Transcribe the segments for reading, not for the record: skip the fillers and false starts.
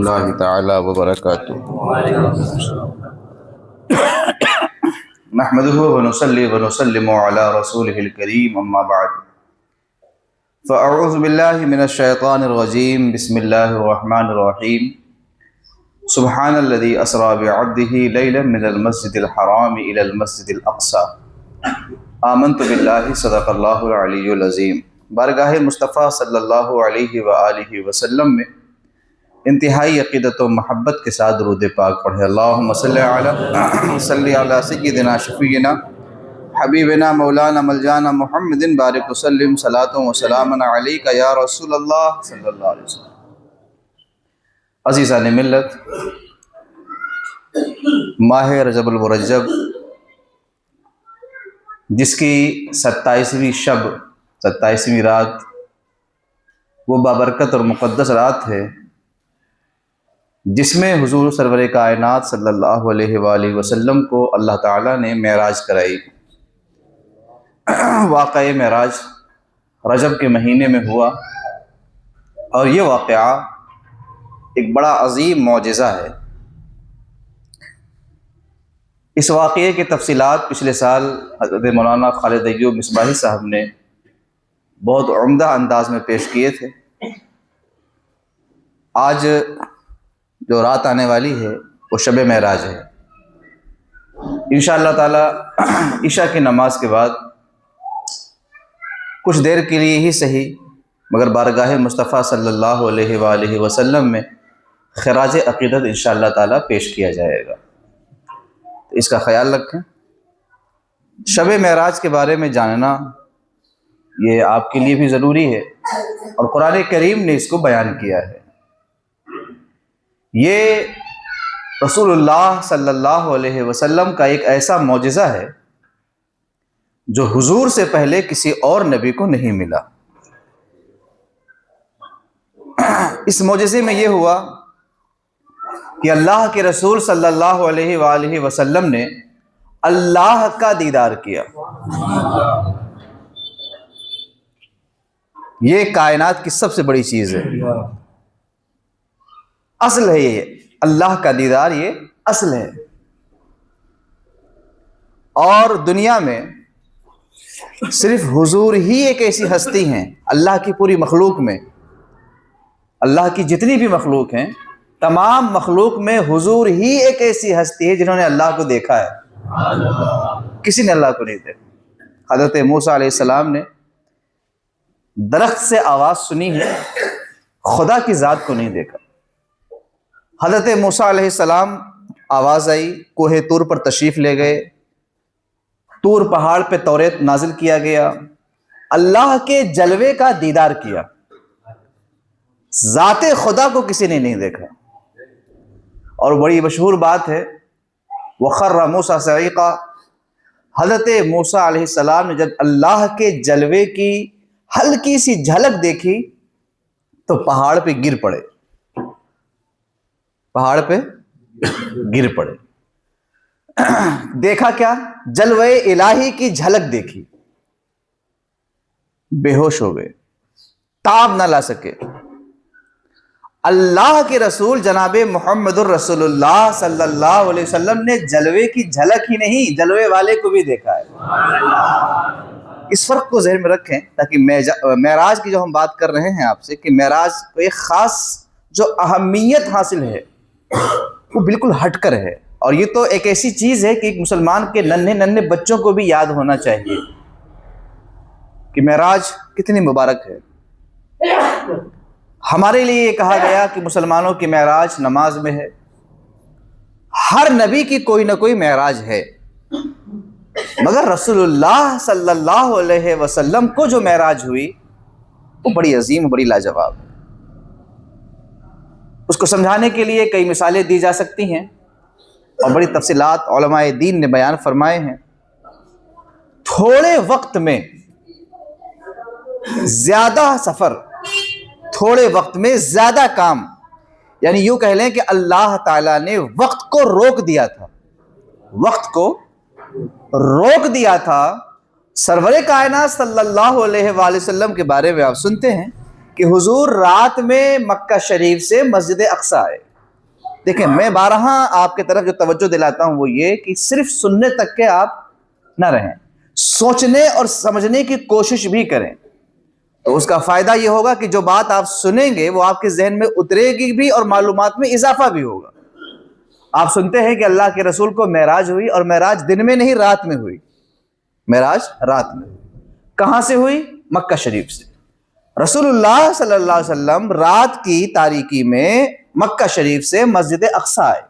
اللہ تعالی وبرکاتہ نحمده ونصلي ونسلم على رسوله الكريم اما بعد فاعوذ بالله من الشیطان الرجیم بسم اللہ الرحمن الرحیم سبحان الذي اسرى بعبده ليلا من المسجد الحرام الى المسجد الاقصى آمنت باللہ صدق اللہ العلی العظیم۔ بارگاہ مصطفیٰ صلی اللہ علیہ وآلہ وسلم میں انتہائی عقیدت و محبت کے ساتھ درود پاک پڑھے۔ اللہم صلی علی سیدنا شفیعنا حبیبنا مولانا ملجانا محمد بارک وسلم صلاۃ و سلام علیک یا رسول اللہ صلی اللہ علیہ وسلم۔ عزیزان ملت، ماہ رجب المرجب جس کی 27ویں شب 27ویں رات وہ بابرکت اور مقدس رات ہے جس میں حضور سرور کائنات صلی اللہ علیہ وآلہ وسلم کو اللہ تعالیٰ نے معراج کرائی۔ واقعہ معراج رجب کے مہینے میں ہوا اور یہ واقعہ ایک بڑا عظیم معجزہ ہے۔ اس واقعے کی تفصیلات پچھلے سال حضرت مولانا خالد ایوب مصباحی صاحب نے بہت عمدہ انداز میں پیش کیے تھے۔ آج جو رات آنے والی ہے وہ شب معراج ہے۔ انشاءاللہ تعالی عشاء کی نماز کے بعد کچھ دیر کے لیے ہی صحیح مگر بارگاہ مصطفیٰ صلی اللہ علیہ وآلہ وسلم میں خراج عقیدت انشاءاللہ تعالی پیش کیا جائے گا، تو اس کا خیال رکھیں۔ شب معراج کے بارے میں جاننا یہ آپ کے لیے بھی ضروری ہے اور قرآن کریم نے اس کو بیان کیا ہے۔ یہ رسول اللہ صلی اللہ علیہ وسلم کا ایک ایسا معجزہ ہے جو حضور سے پہلے کسی اور نبی کو نہیں ملا۔ اس معجزے میں یہ ہوا کہ اللہ کے رسول صلی اللہ علیہ وآلہ وسلم نے اللہ کا دیدار کیا۔ یہ کائنات کی سب سے بڑی چیز ہے، اصل ہے یہ اللہ کا دیدار، یہ اصل ہے۔ اور دنیا میں صرف حضور ہی ایک ایسی ہستی ہیں، اللہ کی پوری مخلوق میں، اللہ کی جتنی بھی مخلوق ہیں تمام مخلوق میں حضور ہی ایک ایسی ہستی ہے جنہوں نے اللہ کو دیکھا ہے۔ کسی نے اللہ کو نہیں دیکھا۔ حضرت موسیٰ علیہ السلام نے درخت سے آواز سنی ہے، خدا کی ذات کو نہیں دیکھا۔ حضرت موسیٰ علیہ السلام آواز آئی، کوہ طور پر تشریف لے گئے، طور پہاڑ پہ توریت نازل کیا گیا، اللہ کے جلوے کا دیدار کیا، ذات خدا کو کسی نے نہیں دیکھا۔ اور بڑی مشہور بات ہے وَخَرَّ مُوسَىٰ صَعِيقًا، حضرت موسیٰ علیہ السلام نے جب اللہ کے جلوے کی ہلکی سی جھلک دیکھی تو پہاڑ پہ گر پڑے، پہاڑ پہ گر پڑے۔ دیکھا کیا؟ جلوہ الہی کی جھلک دیکھی، بے ہوش ہو گئے، تاب نہ لا سکے۔ اللہ کے رسول جناب محمد الرسول اللہ صلی اللہ علیہ وسلم نے جلوے کی جھلک ہی نہیں جلوے والے کو بھی دیکھا ہے۔ اس فرق کو ذہن میں رکھیں تاکہ معراج کی جو ہم بات کر رہے ہیں آپ سے کہ معراج کو ایک خاص جو اہمیت حاصل ہے وہ بالکل ہٹ کر ہے، اور یہ تو ایک ایسی چیز ہے کہ ایک مسلمان کے ننھے ننھے بچوں کو بھی یاد ہونا چاہیے کہ معراج کتنی مبارک ہے۔ ہمارے لیے یہ کہا گیا کہ مسلمانوں کی معراج نماز میں ہے، ہر نبی کی کوئی نہ کوئی معراج ہے، مگر رسول اللہ صلی اللہ علیہ وسلم کو جو معراج ہوئی وہ بڑی عظیم، بڑی لاجواب ہے۔ اس کو سمجھانے کے لیے کئی مثالیں دی جا سکتی ہیں اور بڑی تفصیلات علماء دین نے بیان فرمائے ہیں۔ تھوڑے وقت میں زیادہ سفر، تھوڑے وقت میں زیادہ کام، یعنی یوں کہہ لیں کہ اللہ تعالیٰ نے وقت کو روک دیا تھا، وقت کو روک دیا تھا۔ سرور کائنات صلی اللہ علیہ وآلہ وسلم کے بارے میں آپ سنتے ہیں کہ حضور رات میں مکہ شریف سے مسجد اقصی آئے، دیکھیں میں بارہا آپ کی طرف جو توجہ دلاتا ہوں وہ یہ کہ صرف سننے تک کے آپ نہ رہیں، سوچنے اور سمجھنے کی کوشش بھی کریں، تو اس کا فائدہ یہ ہوگا کہ جو بات آپ سنیں گے وہ آپ کے ذہن میں اترے گی بھی اور معلومات میں اضافہ بھی ہوگا۔ آپ سنتے ہیں کہ اللہ کے رسول کو معراج ہوئی، اور معراج دن میں نہیں رات میں ہوئی، معراج رات میں ہوئی۔ کہاں سے ہوئی؟ مکہ شریف سے۔ رسول اللہ صلی اللہ علیہ وسلم رات کی تاریکی میں مکہ شریف سے مسجد اقصی آئے۔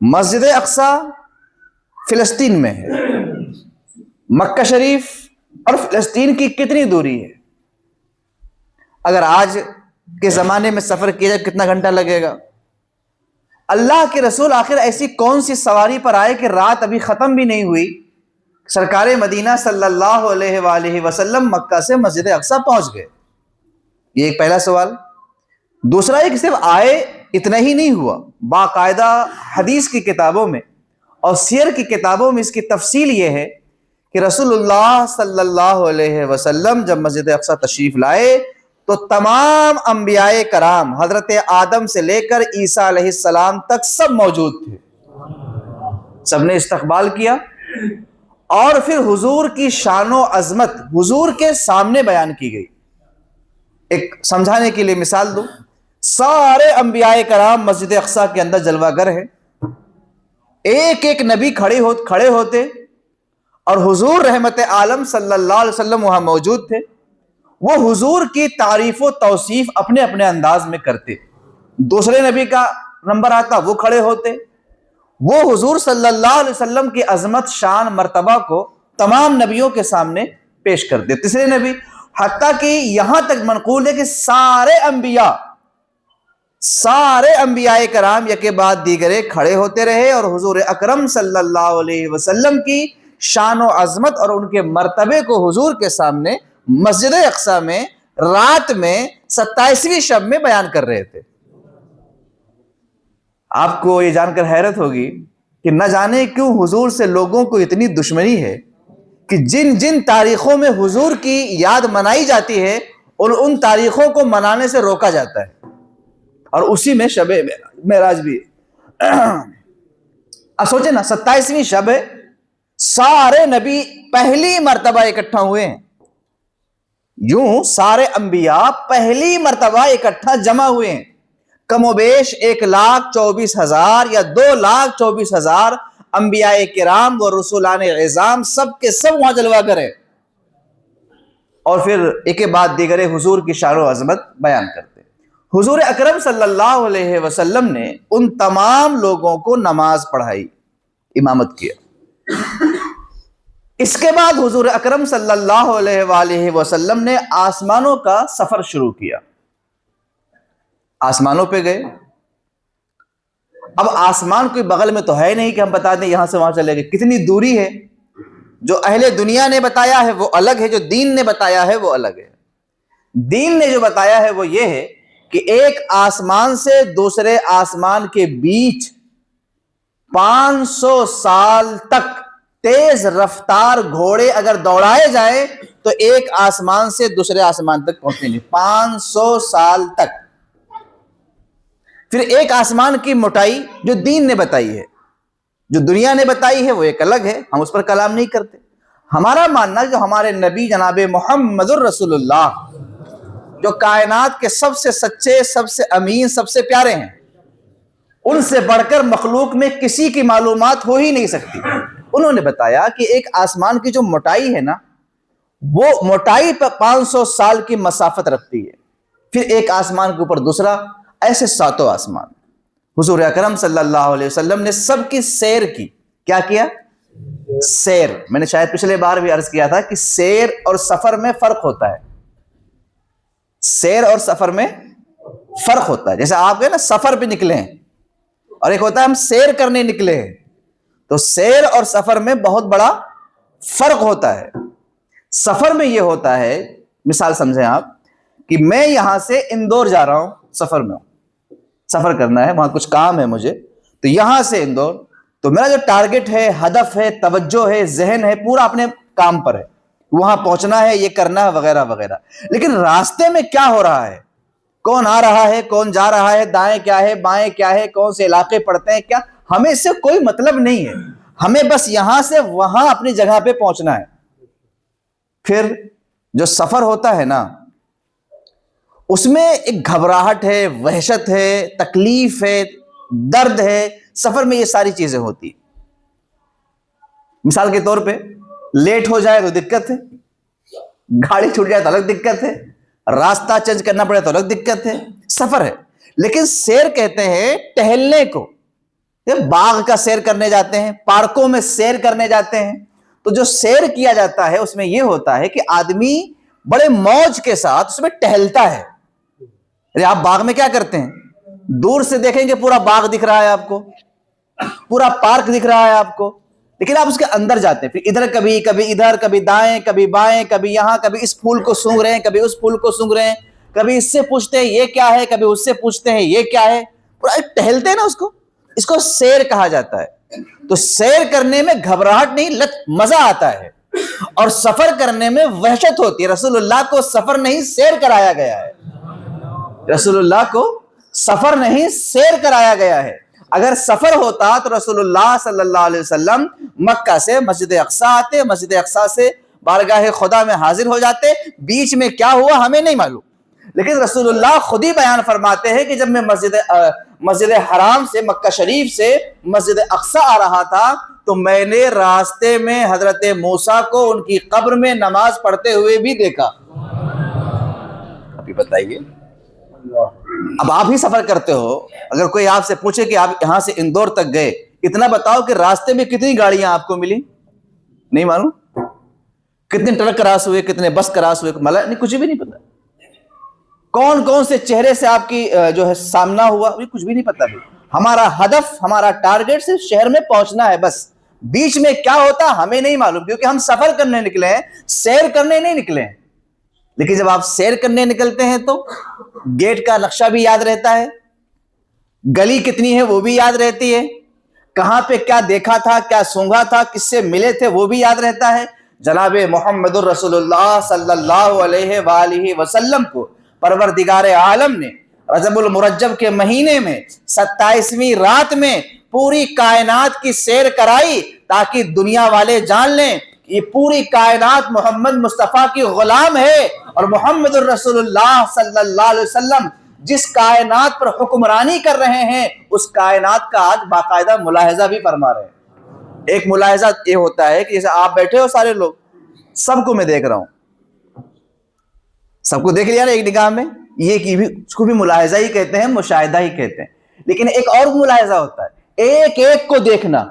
مسجد اقصی فلسطین میں ہے۔ مکہ شریف اور فلسطین کی کتنی دوری ہے؟ اگر آج کے زمانے میں سفر کیا جائے کتنا گھنٹہ لگے گا؟ اللہ کے رسول آخر ایسی کون سی سواری پر آئے کہ رات ابھی ختم بھی نہیں ہوئی، سرکار مدینہ صلی اللہ علیہ وآلہ وسلم مکہ سے مسجد اقصی پہنچ گئے؟ یہ ایک پہلا سوال۔ دوسرا یہ کہ صرف آئے اتنا ہی نہیں ہوا، باقاعدہ حدیث کی کتابوں میں اور سیر کی کتابوں میں اس کی تفصیل یہ ہے کہ رسول اللہ صلی اللہ علیہ وسلم جب مسجد اقصی تشریف لائے تو تمام انبیاء کرام حضرت آدم سے لے کر عیسیٰ علیہ السلام تک سب موجود تھے، سب نے استقبال کیا، اور پھر حضور کی شان و عظمت حضور کے سامنے بیان کی گئی۔ ایک سمجھانے کے لیے مثال دوں، سارے انبیاء کرام مسجد اقصی کے اندر جلوہ گر ہیں، ایک ایک نبی کھڑے ہوتے اور حضور رحمت عالم صلی اللہ علیہ وسلم وہاں موجود تھے، وہ حضور کی تعریف و توصیف اپنے اپنے انداز میں کرتے، دوسرے نبی کا نمبر آتا وہ کھڑے ہوتے، وہ حضور صلی اللہ علیہ وسلم کی عظمت شان مرتبہ کو تمام نبیوں کے سامنے پیش کرتے، تیسرے نبی، حتیٰ کہ یہاں تک منقول ہے کہ سارے انبیاء کرام یکے بعد دیگرے کھڑے ہوتے رہے اور حضور اکرم صلی اللہ علیہ وسلم کی شان و عظمت اور ان کے مرتبے کو حضور کے سامنے مسجد اقصی میں رات میں 27ویں شب میں بیان کر رہے تھے۔ آپ کو یہ جان کر حیرت ہوگی کہ نہ جانے کیوں حضور سے لوگوں کو اتنی دشمنی ہے کہ جن جن تاریخوں میں حضور کی یاد منائی جاتی ہے ان تاریخوں کو منانے سے روکا جاتا ہے، اور اسی میں شب معراج بھی ہے۔ اب سوچیں نا، 27ویں شب ہے، سارے نبی پہلی مرتبہ اکٹھا ہوئے ہیں، یوں سارے انبیاء پہلی مرتبہ اکٹھا جمع ہوئے ہیں، کم و بیش 1,24,000 یا 2,24,000 انبیاء کرام و رسولان عظام سب کے سب وہاں جلوہ گر ہیں، اور پھر ایک کے بعد دیگرے حضور کی شان و عظمت بیان کرتے۔ حضور اکرم صلی اللہ علیہ وسلم نے ان تمام لوگوں کو نماز پڑھائی، امامت کیا۔ اس کے بعد حضور اکرم صلی اللہ علیہ وآلہ وسلم نے آسمانوں کا سفر شروع کیا، آسمانوں پہ گئے۔ اب آسمان کوئی بغل میں تو ہے نہیں کہ ہم بتا دیں یہاں سے وہاں چلے گئے، کتنی دوری ہے، جو اہل دنیا نے بتایا ہے وہ الگ ہے، جو دین نے بتایا ہے وہ الگ ہے۔ دین نے جو بتایا ہے وہ یہ ہے کہ ایک آسمان سے دوسرے آسمان کے بیچ 500 سال تک تیز رفتار گھوڑے اگر دوڑائے جائیں تو ایک آسمان سے دوسرے آسمان تک پہنچیں گے، 500 سال تک۔ پھر ایک آسمان کی موٹائی جو دین نے بتائی ہے، جو دنیا نے بتائی ہے وہ ایک الگ ہے، ہم اس پر کلام نہیں کرتے۔ ہمارا ماننا جو ہمارے نبی جناب محمد الرسول اللہ جو کائنات کے سب سے سچے، سب سے امین، سب سے پیارے ہیں، ان سے بڑھ کر مخلوق میں کسی کی معلومات ہو ہی نہیں سکتی۔ انہوں نے بتایا کہ ایک آسمان کی جو موٹائی ہے نا، وہ موٹائی پر 500 سال کی مسافت رکھتی ہے، پھر ایک آسمان کے اوپر دوسرا، ایسے 7 آسمان۔ حضور اکرم صلی اللہ علیہ وسلم نے سب کی سیر کی۔ کیا کیا؟ سیر۔ میں نے شاید پچھلے بار بھی عرض کیا تھا کہ سیر اور سفر میں فرق ہوتا ہے، سیر اور سفر میں فرق ہوتا ہے۔ جیسے آپ نا سفر پہ نکلے ہیں اور ایک ہوتا ہے ہم سیر کرنے نکلے ہیں، تو سیر اور سفر میں بہت بڑا فرق ہوتا ہے۔ سفر میں یہ ہوتا ہے، مثال سمجھیں آپ کہ میں یہاں سے اندور جا رہا ہوں، سفر میں ہوں، سفر کرنا ہے، وہاں کچھ کام ہے مجھے، تو یہاں سے اندور، تو میرا جو ٹارگٹ ہے، ہدف ہے، توجہ ہے، ذہن ہے، پورا اپنے کام پر ہے، وہاں پہنچنا ہے، یہ کرنا ہے، وغیرہ وغیرہ۔ لیکن راستے میں کیا ہو رہا ہے، کون آ رہا ہے، کون جا رہا ہے، دائیں کیا ہے، بائیں کیا ہے، کون سے علاقے پڑتے ہیں کیا، ہمیں اس سے کوئی مطلب نہیں ہے. ہمیں بس یہاں سے وہاں اپنی جگہ پہ پہنچنا ہے. پھر جو سفر ہوتا ہے نا، اس میں ایک گھبراہٹ ہے، وحشت ہے، تکلیف ہے، درد ہے. سفر میں یہ ساری چیزیں ہوتی ہیں. مثال کے طور پہ لیٹ ہو جائے تو دقت ہے، گاڑی چھوٹ جائے تو الگ دقت ہے، راستہ چینج کرنا پڑے تو الگ دقت ہے. سفر ہے. لیکن سیر کہتے ہیں ٹہلنے کو. باغ کا سیر کرنے جاتے ہیں، پارکوں میں سیر کرنے جاتے ہیں. تو جو سیر کیا جاتا ہے اس میں یہ ہوتا ہے کہ آدمی بڑے موج کے ساتھ اس میں ٹہلتا ہے. آپ باغ میں کیا کرتے ہیں؟ دور سے دیکھیں گے پورا باغ دکھ رہا ہے آپ کو، پورا پارک دکھ رہا ہے آپ کو، لیکن آپ اس کے اندر جاتے ہیں، پھر ادھر کبھی ادھر، کبھی دائیں، کبھی بائیں، کبھی یہاں، کبھی اس پھول کو سونگھ رہے ہیں، کبھی اس پھول کو سونگھ رہے ہیں، کبھی اس سے پوچھتے ہیں یہ کیا ہے، کبھی اس سے پوچھتے ہیں یہ کیا ہے. پورا ٹہلتے ہیں نا اس کو سیر کہا جاتا ہے. تو سیر کرنے میں گھبراہٹ نہیں، مزہ آتا ہے. اور سفر کرنے میں وحشت ہوتی ہے. رسول اللہ کو سفر نہیں سیر کرایا گیا ہے. رسول اللہ کو سفر نہیں سیر کرایا گیا ہے. اگر سفر ہوتا تو رسول اللہ صلی اللہ علیہ وسلم مکہ سے مسجد اقصی آتے، مسجد اقصی سے بارگاہ خدا میں حاضر ہو جاتے. بیچ میں کیا ہوا ہمیں نہیں معلوم، لیکن رسول اللہ خود ہی بیان فرماتے ہیں کہ جب میں مسجد حرام سے، مکہ شریف سے مسجد اقصی آ رہا تھا تو میں نے راستے میں حضرت موسیٰ کو ان کی قبر میں نماز پڑھتے ہوئے بھی دیکھا. ابھی بتائیے، اب آپ ہی سفر کرتے ہو، اگر کوئی آپ سے پوچھے کہ آپ یہاں سے اندور تک گئے، اتنا بتاؤ کہ راستے میں کتنی گاڑیاں آپ کو ملی؟ نہیں معلوم. کتنے ٹرک کراس ہوئے، کتنے بس کراس ہوئے، نہیں، کچھ بھی نہیں پتا. کون کون سے چہرے سے آپ کی جو ہے سامنا ہوا، کچھ بھی نہیں پتا. ہمارا ہدف، ہمارا ٹارگٹ صرف شہر میں پہنچنا ہے بس. بیچ میں کیا ہوتا ہمیں نہیں معلوم، کیونکہ ہم سفر کرنے نکلے ہیں، سیر کرنے نہیں نکلے ہیں. لیکن جب آپ سیر کرنے نکلتے ہیں تو گیٹ کا نقشہ بھی یاد رہتا ہے، گلی کتنی ہے وہ بھی یاد رہتی ہے، کہاں پہ کیا دیکھا تھا، کیا سونگھا تھا، کس سے ملے تھے وہ بھی یاد رہتا ہے. جناب محمد الرسول اللہ صلی اللہ علیہ وآلہ وسلم کو پروردگار عالم نے رجب المرجب کے مہینے میں 27ویں رات میں پوری کائنات کی سیر کرائی، تاکہ دنیا والے جان لیں یہ پوری کائنات محمد مصطفیٰ کی غلام ہے. اور محمد الرسول اللہ صلی اللہ علیہ وسلم جس کائنات پر حکمرانی کر رہے ہیں اس کائنات کا آج باقاعدہ ملاحظہ بھی فرما رہے ہیں. ایک ملاحظہ یہ ہوتا ہے کہ جیسے آپ بیٹھے ہو سارے لوگ، سب کو میں دیکھ رہا ہوں، سب کو دیکھ لیا نا ایک نگاہ میں، یہ اس کو بھی ملاحظہ ہی کہتے ہیں، مشاہدہ ہی کہتے ہیں. لیکن ایک اور ملاحظہ ہوتا ہے، ایک ایک کو دیکھنا،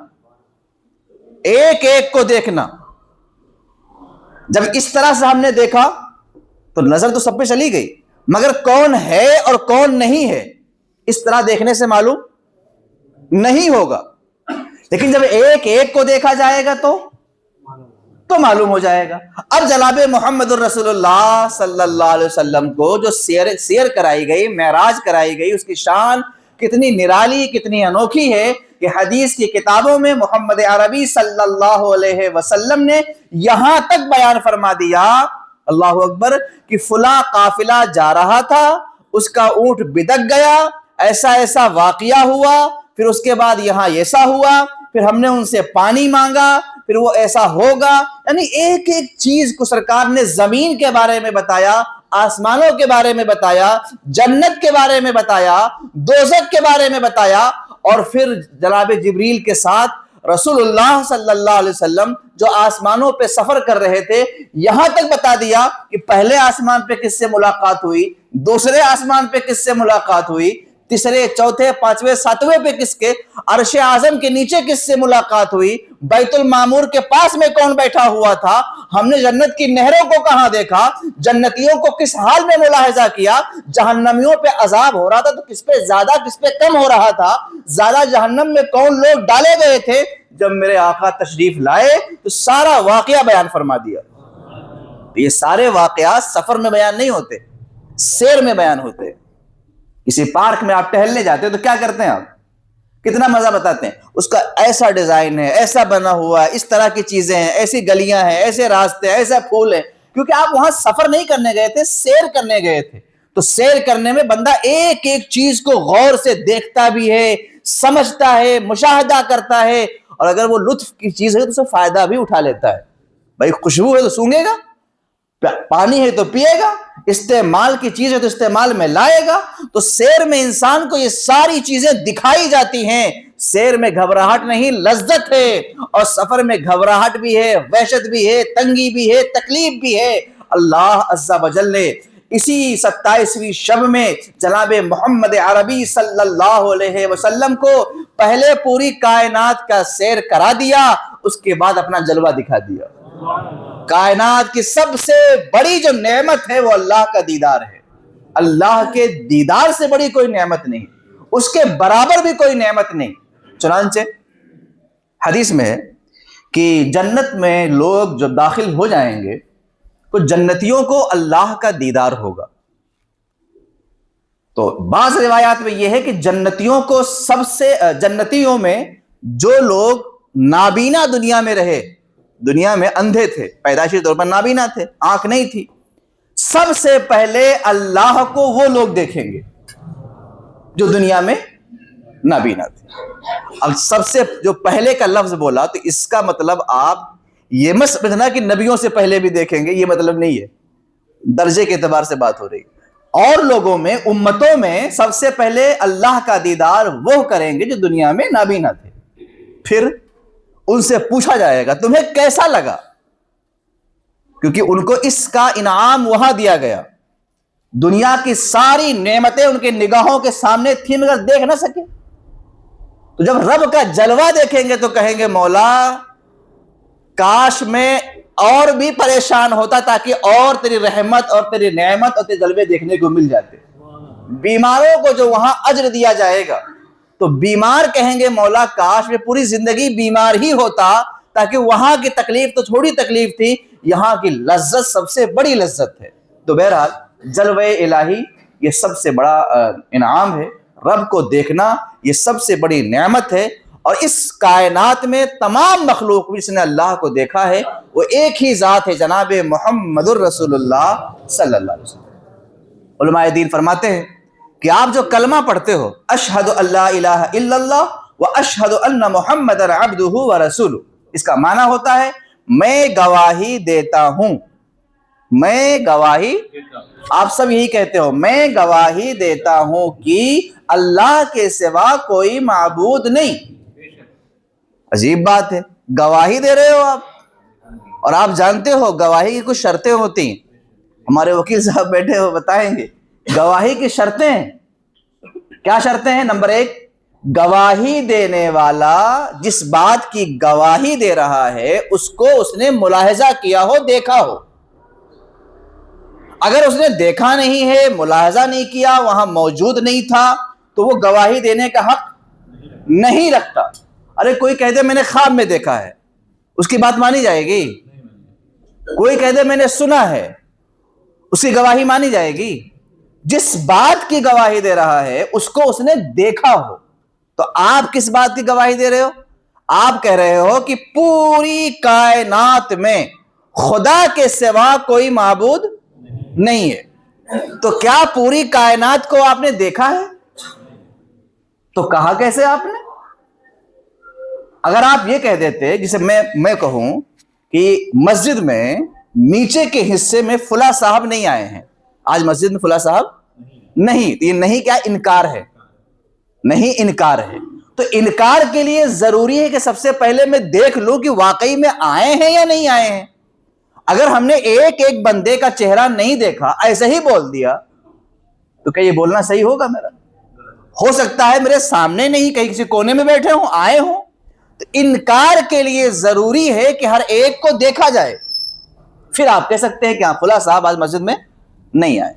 ایک ایک کو دیکھنا. جب اس طرح سے ہم نے دیکھا تو نظر تو سب پہ چلی گئی، مگر کون ہے اور کون نہیں ہے اس طرح دیکھنے سے معلوم نہیں ہوگا. لیکن جب ایک ایک کو دیکھا جائے گا تو معلوم ہو جائے گا. اب جناب محمد الرسول اللہ صلی اللہ علیہ وسلم کو جو سیر کرائی گئی، معراج کرائی گئی، اس کی شان کتنی نرالی، کتنی انوکھی ہے کہ حدیث کی کتابوں میں محمد عربی صلی اللہ علیہ وسلم نے یہاں تک بیان فرما دیا، اللہ اکبر، کہ فلاں قافلہ جا رہا تھا، اس کا اونٹ بدک گیا، ایسا ایسا واقعہ ہوا، پھر اس کے بعد یہاں ایسا ہوا، پھر ہم نے ان سے پانی مانگا، پھر وہ ایسا ہوگا. یعنی ایک ایک چیز کو سرکار نے زمین کے بارے میں بتایا، آسمانوں کے بارے میں بتایا، جنت کے بارے میں بتایا، دوزخ کے بارے میں بتایا. اور پھر جناب جبریل کے ساتھ رسول اللہ صلی اللہ علیہ وسلم جو آسمانوں پہ سفر کر رہے تھے، یہاں تک بتا دیا کہ پہلے آسمان پہ کس سے ملاقات ہوئی، دوسرے آسمان پہ کس سے ملاقات ہوئی، تیسرے، چوتھے، پانچویں، ساتویں پہ کس کے، عرش اعظم کے نیچے کس سے ملاقات ہوئی، بیت المعمور کے پاس میں کون بیٹھا ہوا تھا، ہم نے جنت کی نہروں کو کہاں دیکھا، جنتیوں کو کس حال میں ملاحظہ کیا، جہنمیوں پہ عذاب ہو رہا تھا تو کس پہ زیادہ کس پہ کم ہو رہا تھا، زیادہ جہنم میں کون لوگ ڈالے گئے تھے. جب میرے آقا تشریف لائے تو سارا واقعہ بیان فرما دیا. یہ سارے واقعات سفر میں بیان نہیں ہوتے، سیر میں بیان ہوتے. کسی پارک میں آپ ٹہلنے جاتے ہیں تو کیا کرتے ہیں، آپ کتنا مزہ بتاتے ہیں، اس کا ایسا ڈیزائن ہے، ایسا بنا ہوا ہے، اس طرح کی چیزیں ہیں، ایسی گلیاں ہیں، ایسے راستے ہیں، ایسا پھول ہے. کیونکہ آپ وہاں سفر نہیں کرنے گئے تھے، سیر کرنے گئے تھے. تو سیر کرنے میں بندہ ایک ایک چیز کو غور سے دیکھتا بھی ہے، سمجھتا ہے، مشاہدہ کرتا ہے، اور اگر وہ لطف کی چیز ہے تو اسے فائدہ بھی اٹھا لیتا ہے۔ بھائی خوشبو ہے تو سونگے گا، پانی ہے تو پیے گا، استعمال کی چیز ہے تو استعمال میں لائے گا۔ تو سیر میں انسان کو یہ ساری چیزیں دکھائی جاتی ہیں۔ سیر میں گھبراہٹ نہیں، لذت ہے، اور سفر میں گھبراہٹ بھی ہے، وحشت بھی ہے، تنگی بھی ہے، تکلیف بھی ہے۔ اللہ عز و جل نے اسی 27ویں شب میں جناب محمد عربی صلی اللہ علیہ وسلم کو پہلے پوری کائنات کا سیر کرا دیا، اس کے بعد اپنا جلوہ دکھا دیا۔ کائنات کی سب سے بڑی جو نعمت ہے وہ اللہ کا دیدار ہے۔ اللہ کے دیدار سے بڑی کوئی نعمت نہیں، اس کے برابر بھی کوئی نعمت نہیں۔ چنانچہ حدیث میں ہے کہ جنت میں لوگ جو داخل ہو جائیں گے تو جنتیوں کو اللہ کا دیدار ہوگا۔ تو بعض روایات میں یہ ہے کہ جنتیوں میں جو لوگ نابینا دنیا میں رہے، دنیا میں اندھے تھے، پیدائشی طور پر نابینا تھے، آنکھ نہیں تھی، سب سے پہلے اللہ کو وہ لوگ دیکھیں گے جو دنیا میں نابینا تھے۔ اب سب سے جو پہلے کا لفظ بولا تو اس کا مطلب آپ یہ مت سمجھنا کہ نبیوں سے پہلے بھی دیکھیں گے، یہ مطلب نہیں ہے، درجے کے اعتبار سے بات ہو رہی ہے۔ اور لوگوں میں، امتوں میں سب سے پہلے اللہ کا دیدار وہ کریں گے جو دنیا میں نابینا تھے۔ پھر ان سے پوچھا جائے گا تمہیں کیسا لگا، کیونکہ ان کو اس کا انعام وہاں دیا گیا، دنیا کی ساری نعمتیں ان کے نگاہوں کے سامنے تھیں مگر دیکھ نہ سکے۔ تو جب رب کا جلوہ دیکھیں گے تو کہیں گے مولا کاش میں اور بھی پریشان ہوتا تاکہ اور تیری رحمت اور تیری نعمت اور تیرے جلوے دیکھنے کو مل جاتے۔ بیماروں کو جو وہاں اجر دیا جائے گا تو بیمار کہیں گے مولا کاش میں پوری زندگی بیمار ہی ہوتا تاکہ وہاں کی تکلیف تو تھوڑی تکلیف تھی، یہاں کی لذت سب سے بڑی لذت ہے۔ تو بہرحال جلوہ الہی یہ سب سے بڑا انعام ہے، رب کو دیکھنا یہ سب سے بڑی نعمت ہے۔ اور اس کائنات میں تمام مخلوق جس نے اللہ کو دیکھا ہے وہ ایک ہی ذات ہے، جناب محمد الرسول اللہ صلی اللہ علیہ وسلم۔ علماء دین فرماتے ہیں کہ آپ جو کلمہ پڑھتے ہو اشہد ان لا الہ الا اللہ و اشہد ان محمد عبدہ و رسولہ، اس کا معنی ہوتا ہے میں گواہی دیتا ہوں، میں گواہی، آپ سب یہی کہتے ہو میں گواہی دیتا ہوں کہ اللہ کے سوا کوئی معبود نہیں۔ عجیب بات ہے، گواہی دے رہے ہو آپ، اور آپ جانتے ہو گواہی کی کچھ شرطیں ہوتی ہیں، ہمارے وکیل صاحب بیٹھے ہو بتائیں گے گواہی کی شرطیں کیا شرطیں ہیں۔ نمبر 1، گواہی دینے والا جس بات کی گواہی دے رہا ہے اس کو اس نے ملاحظہ کیا ہو، دیکھا ہو۔ اگر اس نے دیکھا نہیں ہے، ملاحظہ نہیں کیا، وہاں موجود نہیں تھا تو وہ گواہی دینے کا حق نہیں رکھتا۔ ارے کوئی کہہ دے میں نے خواب میں دیکھا ہے، اس کی بات مانی جائے گی؟ کوئی کہہ دے میں نے سنا ہے، اس کی گواہی مانی جائے گی؟ جس بات کی گواہی دے رہا ہے اس کو اس نے دیکھا ہو۔ تو آپ کس بات کی گواہی دے رہے ہو؟ آپ کہہ رہے ہو کہ پوری کائنات میں خدا کے سوا کوئی معبود نہیں ہے۔ تو کیا پوری کائنات کو آپ نے دیکھا ہے؟ تو کہا کیسے آپ نے؟ اگر آپ یہ کہہ دیتے جسے میں کہوں کہ مسجد میں نیچے کے حصے میں فلاں صاحب نہیں آئے ہیں، آج مسجد میں فلاں صاحب نہیں، تو یہ نہیں کیا انکار ہے؟ نہیں انکار ہے۔ تو انکار کے لیے ضروری ہے کہ سب سے پہلے میں دیکھ لوں کہ واقعی میں آئے ہیں یا نہیں آئے ہیں۔ اگر ہم نے ایک ایک بندے کا چہرہ نہیں دیکھا، ایسے ہی بول دیا تو کیا یہ بولنا صحیح ہوگا میرا؟ ہو سکتا ہے میرے سامنے نہیں، کہیں کسی کونے میں بیٹھے ہوں، آئے ہوں۔ تو انکار کے لیے ضروری ہے کہ ہر ایک کو دیکھا جائے، پھر آپ کہہ سکتے ہیں کہ ہاں فلاں صاحب آج مسجد میں نہیں آئے۔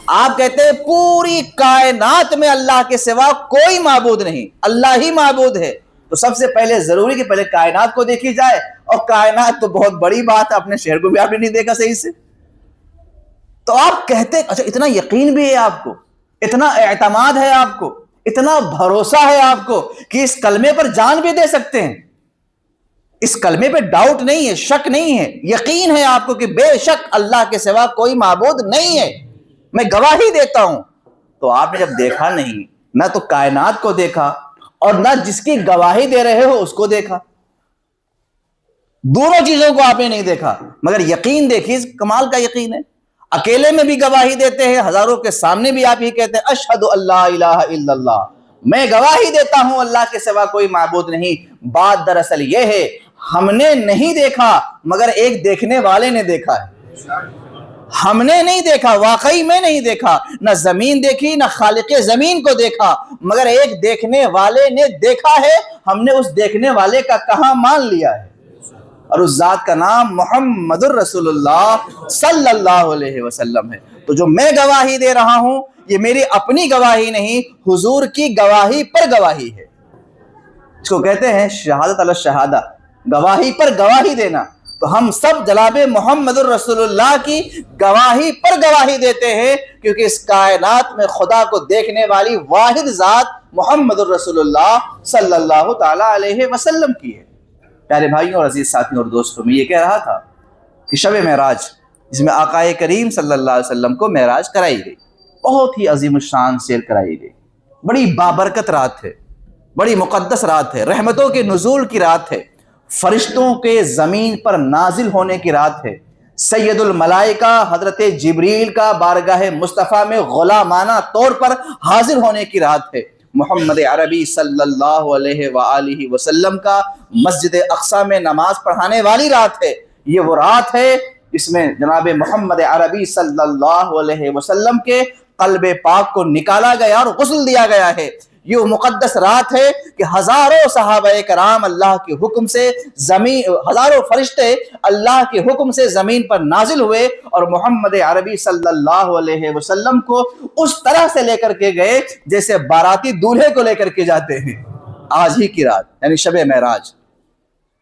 آپ کہتے ہیں پوری کائنات میں اللہ کے سوا کوئی معبود نہیں، اللہ ہی معبود ہے، تو سب سے پہلے ضروری کہ پہلے کائنات کو دیکھی جائے، اور کائنات تو بہت بڑی بات ہے، اپنے شہر کو بھی آپ نے نہیں دیکھا صحیح سے۔ تو آپ کہتے اچھا اتنا یقین بھی ہے آپ کو، اتنا اعتماد ہے آپ کو، اتنا بھروسہ ہے آپ کو کہ اس کلمے پر جان بھی دے سکتے ہیں، اس کلمے پہ ڈاؤٹ نہیں ہے، شک نہیں ہے، یقین ہے آپ کو کہ بے شک اللہ کے سوا کوئی معبود نہیں ہے۔ میں گواہی دیتا ہوں. تو آپ نے جب دیکھا نہیں، نہ تو کائنات کو دیکھا اور نہ جس کی گواہی دے رہے ہو اس کو دیکھا، دونوں چیزوں کو آپ نے نہیں دیکھا، مگر یقین دیکھیے، کمال کا یقین ہے. اکیلے میں بھی گواہی دیتے ہیں، ہزاروں کے سامنے بھی آپ ہی کہتے ہیں اشہد اللہ الہ الا اللہ، میں گواہی دیتا ہوں اللہ کے سوا کوئی معبود نہیں. بات دراصل یہ ہے ہم نے نہیں دیکھا مگر ایک دیکھنے والے نے دیکھا ہے. ہم نے نہیں دیکھا، واقعی میں نہیں دیکھا، نہ زمین دیکھی نہ خالق زمین کو دیکھا، مگر ایک دیکھنے والے نے دیکھا ہے. ہم نے اس دیکھنے والے کا کہاں مان لیا ہے، اور اس ذات کا نام محمد الرسول اللہ صلی اللہ علیہ وسلم ہے. تو جو میں گواہی دے رہا ہوں یہ میری اپنی گواہی نہیں، حضور کی گواہی پر گواہی ہے. اس کو کہتے ہیں شہادت علی الشہادہ، گواہی پر گواہی دینا. تو ہم سب جناب محمد الرسول اللہ کی گواہی پر گواہی دیتے ہیں، کیونکہ اس کائنات میں خدا کو دیکھنے والی واحد ذات محمد الرسول اللہ صلی اللہ تعالی علیہ وسلم کی ہے. پیارے بھائیوں اور عزیز ساتھیوں اور دوستوں، میں یہ کہہ رہا تھا کہ شب معراج، جس میں آقا کریم صلی اللہ علیہ وسلم کو معراج کرائی گئی، بہت ہی عظیم الشان سیر کرائی گئی. بڑی بابرکت رات ہے، بڑی مقدس رات ہے، رحمتوں کے نزول کی رات ہے، فرشتوں کے زمین پر نازل ہونے کی رات ہے، سید الملائکہ حضرت جبریل کا بارگاہ مصطفیٰ میں غلامانہ طور پر حاضر ہونے کی رات ہے، محمد عربی صلی اللہ علیہ وآلہ وسلم کا مسجد اقصی میں نماز پڑھانے والی رات ہے. یہ وہ رات ہے جس میں جناب محمد عربی صلی اللہ علیہ وسلم کے قلب پاک کو نکالا گیا اور غسل دیا گیا ہے. یہ وہ مقدس رات ہے کہ ہزاروں صحابہ کرام اللہ کے حکم سے ہزاروں فرشتے اللہ کے حکم سے زمین پر نازل ہوئے اور محمد عربی صلی اللہ علیہ وسلم کو اس طرح سے لے کر کے گئے جیسے باراتی دولہے کو لے کر کے جاتے ہیں. آج ہی کی رات یعنی شب معراج،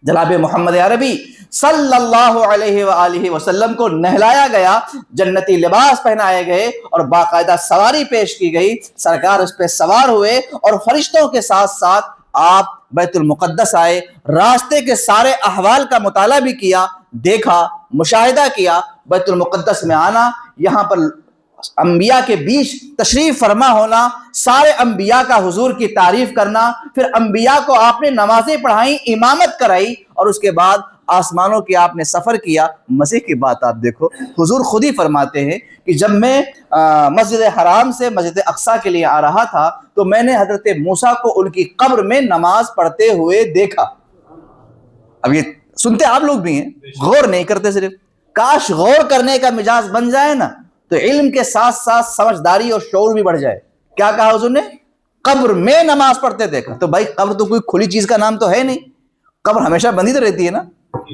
جناب محمد عربی صلی اللہ علیہ وآلہ وسلم کو نہلایا گیا، جنتی لباس پہنائے گئے اور باقاعدہ سواری پیش کی گئی. سرکار اس پہ سوار ہوئے اور فرشتوں کے ساتھ ساتھ آپ بیت المقدس آئے. راستے کے سارے احوال کا مطالعہ بھی کیا، دیکھا، مشاہدہ کیا. بیت المقدس میں آنا، یہاں پر انبیاء کے بیچ تشریف فرما ہونا، سارے انبیاء کا حضور کی تعریف کرنا، پھر انبیاء کو آپ نے نمازیں پڑھائیں، امامت کرائی، اور اس کے بعد آسمانوں کی آپ نے سفر کیا. مزے کی بات آپ دیکھو، حضور خود ہی فرماتے ہیں کہ جب میں مسجد حرام سے مسجد اقصی کے لیے آ رہا تھا تو میں نے حضرت موسیٰ کو ان کی قبر میں نماز پڑھتے ہوئے دیکھا. اب یہ سنتے آپ لوگ بھی ہیں، غور نہیں کرتے. صرف کاش غور کرنے کا مزاج بن جائے نا تو علم کے ساتھ ساتھ سمجھداری اور شعور بھی بڑھ جائے. کیا کہا حضور نے؟ قبر میں نماز پڑھتے دیکھا. تو بھائی قبر تو کوئی کھلی چیز کا نام تو ہے نہیں، قبر ہمیشہ بندی تو رہتی ہے نا.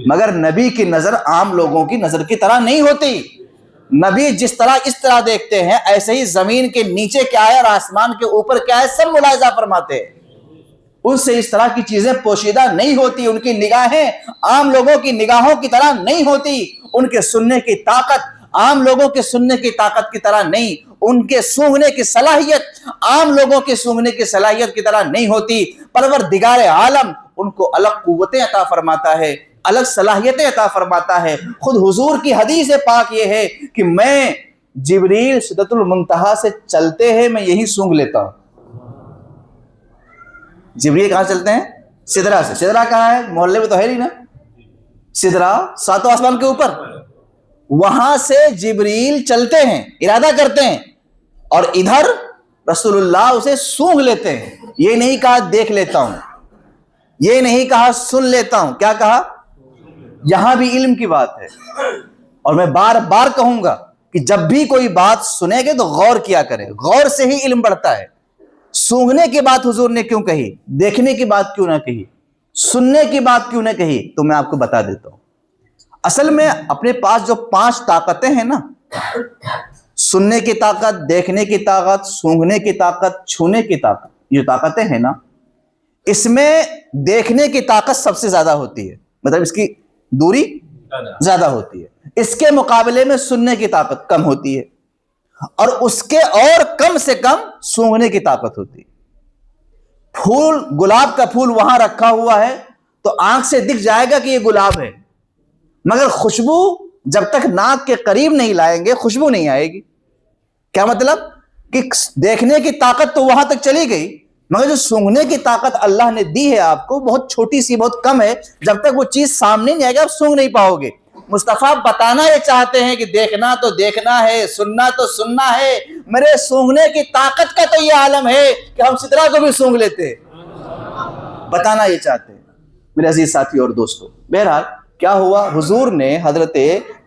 مگر نبی کی نظر عام لوگوں کی نظر کی طرح نہیں ہوتی. نبی جس طرح اس طرح دیکھتے ہیں ایسے ہی زمین کے نیچے کیا ہے اور آسمان کے اوپر کیا ہے سب ملاحظہ فرماتے ہیں. ان سے اس طرح کی چیزیں پوشیدہ نہیں ہوتی. ان کی نگاہیں عام لوگوں کی نگاہوں کی طرح نہیں ہوتی. ان کے سننے کی طاقت عام لوگوں کے سننے کی طاقت کی طرح نہیں. ان کے سونگھنے کی صلاحیت عام لوگوں کے سونگھنے کی صلاحیت کی طرح نہیں ہوتی. پروردگار عالم ان کو الگ قوتیں عطا فرماتا ہے، الگ صلاحیتیں عطا فرماتا ہے. خود حضور کی حدیث پاک یہ ہے کہ میں جبریل سدرۃ المنتہا سے چلتے ہیں میں یہی سونگھ لیتا ہوں. جبریل کہاں چلتے ہیں؟ سدرہ سے. سدرہ کہاں ہے؟ محلے میں تو ہے نہیں نا. سدرہ ساتوں آسمان کے اوپر، وہاں سے جبریل چلتے ہیں، ارادہ کرتے ہیں، اور ادھر رسول اللہ اسے سونگھ لیتے ہیں. یہ نہیں کہا دیکھ لیتا ہوں، یہ نہیں کہا سن لیتا ہوں، کیا کہا؟ یہاں بھی علم کی بات ہے. اور میں بار بار کہوں گا کہ جب بھی کوئی بات سنے گے تو غور کیا کرے، غور سے ہی علم بڑھتا ہے. سونگھنے کی بات حضور نے کیوں کہی؟ دیکھنے کی بات کیوں نہ کہی؟ سننے کی بات کیوں نہ کہی؟ تو میں آپ کو بتا دیتا ہوں. اصل میں اپنے پاس جو 5 طاقتیں ہیں نا، سننے کی طاقت، دیکھنے کی طاقت، سونگھنے کی طاقت، چھونے کی طاقت، یہ طاقتیں ہیں نا، اس میں دیکھنے کی طاقت سب سے زیادہ ہوتی ہے، مطلب اس کی دوری زیادہ ہوتی ہے. اس کے مقابلے میں سننے کی طاقت کم ہوتی ہے، اور اس کے اور کم سے کم سونگھنے کی طاقت ہوتی ہے. پھول، گلاب کا پھول وہاں رکھا ہوا ہے تو آنکھ سے دکھ جائے گا کہ یہ گلاب ہے، مگر خوشبو جب تک ناک کے قریب نہیں لائیں گے خوشبو نہیں آئے گی. کیا مطلب کہ دیکھنے کی طاقت تو وہاں تک چلی گئی، مگر جو سونگھنے کی طاقت اللہ نے دی ہے آپ کو بہت چھوٹی سی، بہت کم ہے. جب تک وہ چیز سامنے نہیں آئے گا آپ سونگھ نہیں پاؤ گے. مصطفیٰ بتانا یہ چاہتے ہیں کہ دیکھنا تو دیکھنا ہے، سننا تو سننا ہے، میرے سونگھنے کی طاقت کا تو یہ عالم ہے کہ ہم سدرا کو بھی سونگھ لیتے. بتانا یہ چاہتے ہیں میرے عزیز ساتھی اور دوستو. بہرحال کیا ہوا، حضور نے حضرت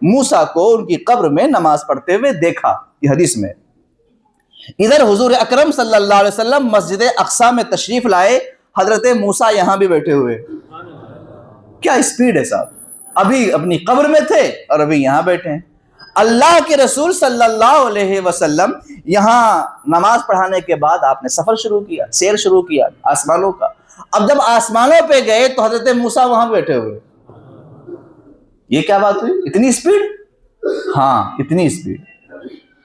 موسیٰ کو ان کی قبر میں نماز پڑھتے ہوئے دیکھا. یہ حدیث میں ادھر حضور اکرم صلی اللہ علیہ وسلم مسجد اقصی میں تشریف لائے، حضرت موسیٰ یہاں بھی بیٹھے ہوئے. کیا اسپیڈ ہے صاحب، ابھی اپنی قبر میں تھے اور ابھی یہاں بیٹھے ہیں. اللہ کے رسول صلی اللہ علیہ وسلم یہاں نماز پڑھانے کے بعد آپ نے سفر شروع کیا، سیر شروع کیا آسمانوں کا. اب جب آسمانوں پہ گئے تو حضرت موسیٰ وہاں بیٹھے ہوئے. یہ کیا بات ہوئی، اتنی اسپیڈ؟ ہاں اتنی اسپیڈ.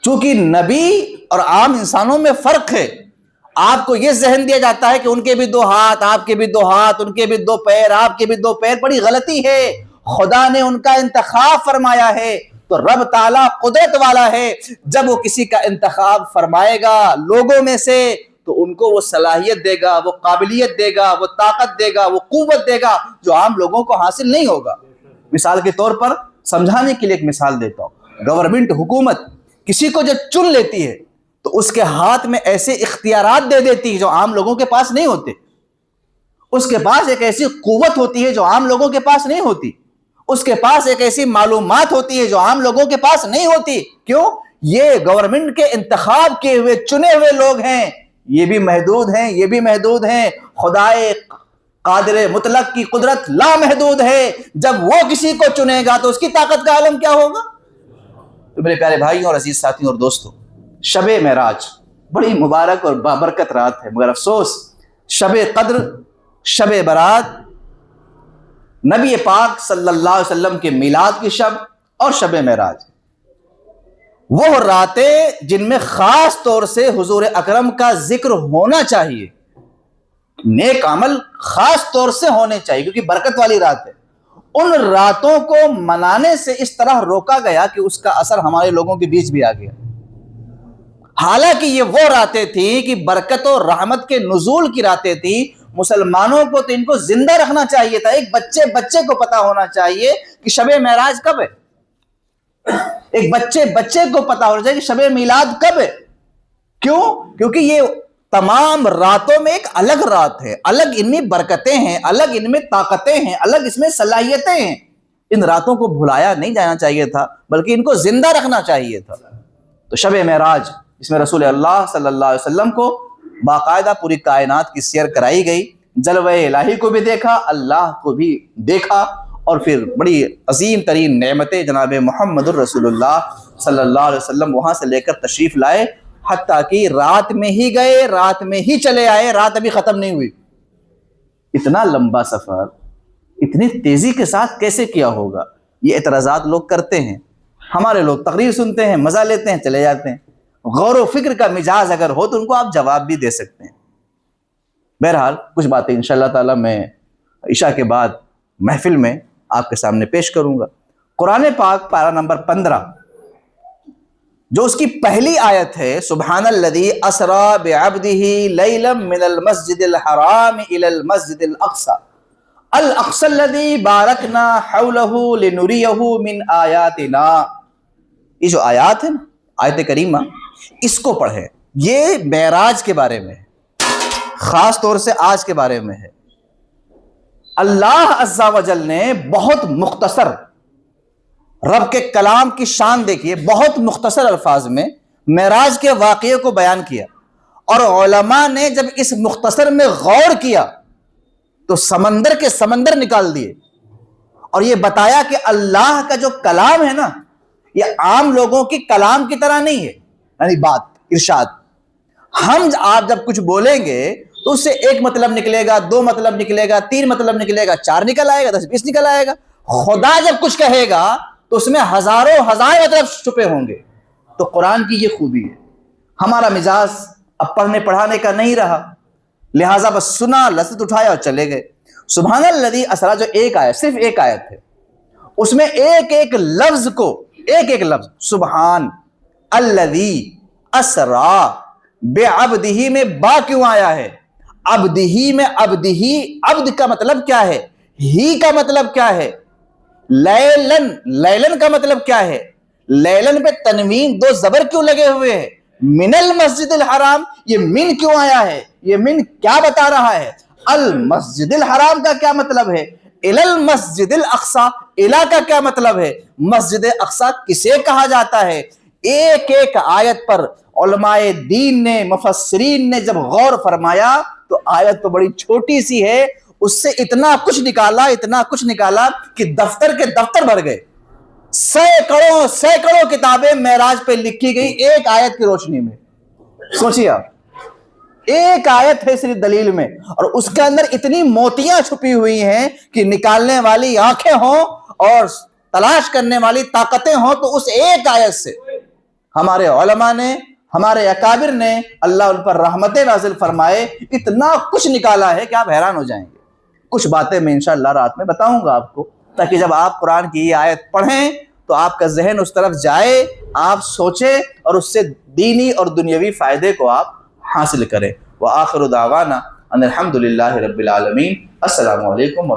چونکہ نبی اور عام انسانوں میں فرق ہے. آپ کو یہ ذہن دیا جاتا ہے کہ ان کے بھی 2 ہاتھ، آپ کے بھی 2 ہاتھ، ان کے بھی 2 پیر، آپ کے بھی 2 پیر. بڑی غلطی ہے. خدا نے ان کا انتخاب فرمایا ہے تو رب تعالیٰ قدرت والا ہے. جب وہ کسی کا انتخاب فرمائے گا لوگوں میں سے تو ان کو وہ صلاحیت دے گا، وہ قابلیت دے گا، وہ طاقت دے گا، وہ قوت دے گا جو عام لوگوں کو حاصل نہیں ہوگا. مثال کے طور پر سمجھانے کے لیے ایک مثال دیتا ہوں. گورنمنٹ، حکومت کسی کو جب چن لیتی ہے تو اس کے ہاتھ میں ایسے اختیارات دے دیتی ہے جو عام لوگوں کے پاس نہیں ہوتے. اس کے پاس ایک ایسی قوت ہوتی ہے جو عام لوگوں کے پاس نہیں ہوتی. اس کے پاس ایک ایسی معلومات ہوتی ہے جو عام لوگوں کے پاس نہیں ہوتی. کیوں؟ یہ گورنمنٹ کے انتخاب کیے ہوئے چنے ہوئے لوگ ہیں. یہ بھی محدود ہیں، یہ بھی محدود ہیں. خدائے قادر مطلق کی قدرت لامحدود ہے. جب وہ کسی کو چنے گا تو اس کی طاقت کا عالم کیا ہوگا. تو میرے پیارے بھائیوں اور عزیز ساتھیوں اور دوستوں، شب معراج بڑی مبارک اور بابرکت رات ہے، مگر افسوس شب قدر، شب برات، نبی پاک صلی اللہ علیہ وسلم کے میلاد کی شب اور شب معراج وہ راتیں جن میں خاص طور سے حضور اکرم کا ذکر ہونا چاہیے، نیک عمل خاص طور سے ہونے چاہیے کیونکہ برکت والی رات ہے. ان راتوں کو منانے سے اس طرح روکا گیا کہ اس کا اثر ہمارے لوگوں کے بیچ بھی آ گیا. حالانکہ یہ وہ راتیں تھیں کہ برکت و رحمت کے نزول کی راتیں تھیں. مسلمانوں کو تو ان کو زندہ رکھنا چاہیے تھا. ایک بچے کو پتا ہونا چاہیے کہ شب معراج کب ہے. ایک بچے کو پتا ہونا چاہیے کہ شب میلاد کب ہے. کیوں؟ کیونکہ یہ تمام راتوں میں ایک الگ رات ہے، الگ ان میں برکتیں ہیں، الگ ان میں طاقتیں ہیں، الگ اس میں صلاحیتیں ہیں. ان راتوں کو بھلایا نہیں جانا چاہیے تھا بلکہ ان کو زندہ رکھنا چاہیے تھا. تو شب معراج اس میں رسول اللہ صلی اللہ علیہ وسلم کو باقاعدہ پوری کائنات کی سیر کرائی گئی. جلوہ الہی کو بھی دیکھا، اللہ کو بھی دیکھا، اور پھر بڑی عظیم ترین نعمتیں جناب محمد الرسول اللہ صلی اللہ علیہ وسلم وہاں سے لے کر تشریف لائے، حتیٰ کہ رات میں ہی گئے، رات میں ہی چلے آئے، رات ابھی ختم نہیں ہوئی. اتنا لمبا سفر اتنی تیزی کے ساتھ کیسے کیا ہوگا؟ یہ اعتراضات لوگ کرتے ہیں. ہمارے لوگ تقریر سنتے ہیں، مزہ لیتے ہیں، چلے جاتے ہیں. غور و فکر کا مزاج اگر ہو تو ان کو آپ جواب بھی دے سکتے ہیں. بہرحال کچھ باتیں انشاءاللہ تعالی میں عشاء کے بعد محفل میں آپ کے سامنے پیش کروں گا. قرآن پاک پارہ نمبر 15 جو اس کی پہلی آیت ہے، سبحان الذی اسری بعبدہ لیلا من المسجد الحرام الی المسجد الاقصی الاقصی الذی بارکنا حولہ لنریہ من آیاتنا. یہ جو آیات ہے نا، آیت کریمہ، اس کو پڑھیں. یہ معراج کے بارے میں ہے، خاص طور سے آج کے بارے میں ہے. اللہ عز و جل نے بہت مختصر، رب کے کلام کی شان دیکھیے، بہت مختصر الفاظ میں معراج کے واقعے کو بیان کیا. اور علماء نے جب اس مختصر میں غور کیا تو سمندر کے سمندر نکال دیے اور یہ بتایا کہ اللہ کا جو کلام ہے نا، یہ عام لوگوں کی کلام کی طرح نہیں ہے. یعنی بات، ارشاد، ہم آپ جب کچھ بولیں گے تو اس سے ایک مطلب نکلے گا، 2 مطلب نکلے گا، 3 مطلب نکلے گا، 4 نکل آئے گا، 10 20 نکل آئے گا. خدا جب کچھ کہے گا تو اس میں ہزاروں ہزار مطلب چھپے ہوں گے. تو قرآن کی یہ خوبی ہے. ہمارا مزاج اب پڑھنے پڑھانے کا نہیں رہا، لہٰذا بس سنا، لذت اٹھایا اور چلے گئے. سبحان الذی اسری جو ایک آیت، صرف ایک آیت ہے، اس میں ایک ایک لفظ کو، ایک ایک لفظ، سبحان الذی اسرا بعبدہ میں با کیوں آیا ہے؟ عبدہ میں عبدہ، عبد کا مطلب کیا ہے؟ ہی کا مطلب کیا ہے؟ لیلن، لیلن کا مطلب کیا ہے؟ لیلن پہ تنوین دو زبر کیوں لگے ہوئے ہیں؟ من المسجد الحرام، یہ من کیوں آیا ہے؟ یہ من کیا بتا رہا ہے؟ المسجد الحرام کا کیا مطلب ہے؟ الی المسجد الاقصی، الی کا کیا مطلب ہے؟ مسجد اقصی کسے کہا جاتا ہے؟ ایک ایک آیت پر علماء دین نے، مفسرین نے جب غور فرمایا تو آیت تو بڑی چھوٹی سی ہے، اس سے اتنا کچھ نکالا، اتنا کچھ نکالا کہ دفتر کے دفتر بھر گئے۔ سینکڑوں سینکڑوں کتابیں معراج پہ لکھی گئی ایک آیت کی روشنی میں۔ سوچیے آپ، ایک آیت ہے صرف دلیل میں، اور اس کے اندر اتنی موتیاں چھپی ہوئی ہیں کہ نکالنے والی آنکھیں ہوں اور تلاش کرنے والی طاقتیں ہوں تو اس ایک آیت سے ہمارے علماء نے، ہمارے اکابر نے، اللہ ان پر رحمتیں نازل فرمائے، اتنا کچھ نکالا ہے کہ آپ حیران ہو جائیں گے۔ کچھ باتیں میں انشاءاللہ رات میں بتاؤں گا آپ کو، تاکہ جب آپ قرآن کی یہ آیت پڑھیں تو آپ کا ذہن اس طرف جائے، آپ سوچیں اور اس سے دینی اور دنیاوی فائدے کو آپ حاصل کریں۔ وآخر دعوانا ان الحمد للہ رب العالمین۔ السلام علیکم۔